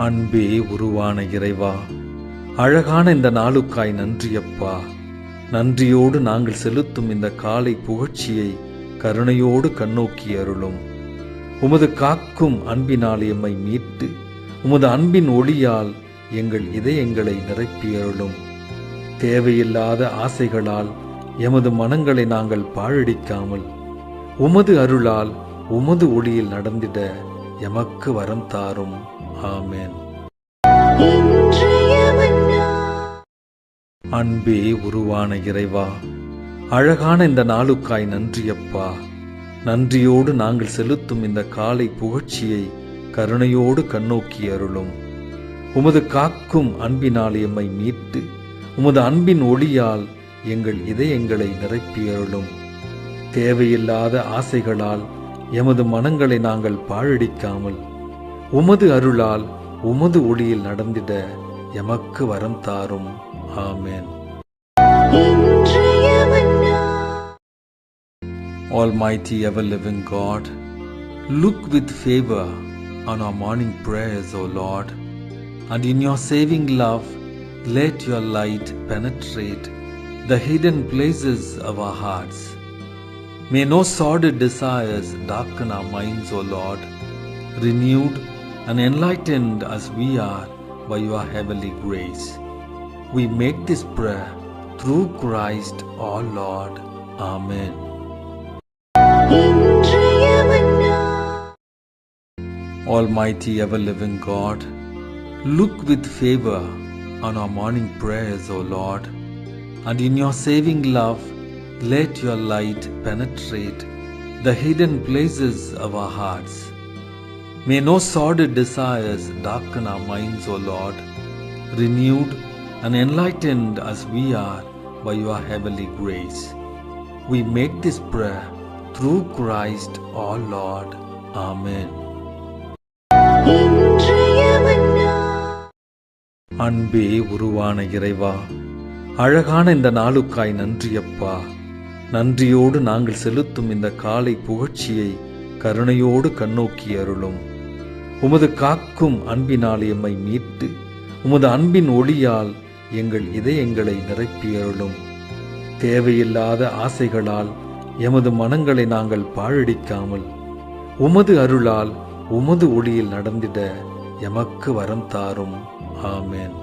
அன்பே உருவான இறைவா, அழகான இந்த நாளுக்காய் நன்றியப்பா. நன்றியோடு நாங்கள் செலுத்தும் இந்த காலை புகழ்ச்சியை கருணையோடு கண்ணோக்கி அருளும். உமது காக்கும் அன்பினால் எம்மை மீட்டு, உமது அன்பின் ஒளியால் எங்கள் இதயங்களை நிரப்பி அருளும். தேவையில்லாத ஆசைகளால் எமது மனங்களை நாங்கள் பாழடிக்காமல், உமது அருளால் உமது ஒளியில் நடந்திட எமக்கு வரம் தாரும். ஆமென். அன்பே உருவான இறைவா, அழகான இந்த நாளுக்காய் நன்றியப்பா. நன்றியோடு நாங்கள் செலுத்தும் இந்த காலை புகழ்ச்சியை கருணையோடு கண்ணோக்கி அருளும். உமது காக்கும் அன்பினால் எம்மை மீட்டு, உமது அன்பின் ஒளியால் எங்கள் இதயங்களை நிரப்பி அருளும். தேவையில்லாத ஆசைகளால் எமது மனங்களை நாங்கள் பாழடிக்காமல், உமது அருளால் உமது ஒளியில் நடந்திட எமக்கு வரம் தாரும். ஆமென். Almighty ever-living God, look with favor on our morning prayers, O Lord, and in your saving love, let your light penetrate the hidden places of our hearts. May no sordid desires darken our minds, O Lord. Renewed and enlightened as we are by your heavenly grace, we make this prayer through Christ our Lord. Amen. Almighty ever-living God, look with favor on our morning prayers, O Lord, and in your saving love, let your light penetrate the hidden places of our hearts. May no sordid desires darken our minds, O Lord. Renewed and enlightened as we are by your heavenly grace, we make this prayer through Christ our Lord. Amen. அன்பே உருவான இறைவா, அழகான இந்த நாளுக்காய் நன்றியப்பா. நன்றியோடு நாங்கள் செலுத்தும் இந்த காலை புகழ்ச்சியை கருணையோடு கண்ணோக்கி அருளும். உமது காக்கும் அன்பினால் எம்மை மீட்டு, உமது அன்பின் ஒளியால் எங்கள் இதயங்களை நிரப்பி அருளும். தேவையில்லாத ஆசைகளால் எமது மனங்களை நாங்கள் பாழடிக்காமல், உமது அருளால் உமது ஒளியில் நடந்திட எமக்கு வரம் தாரும். ஆமென்.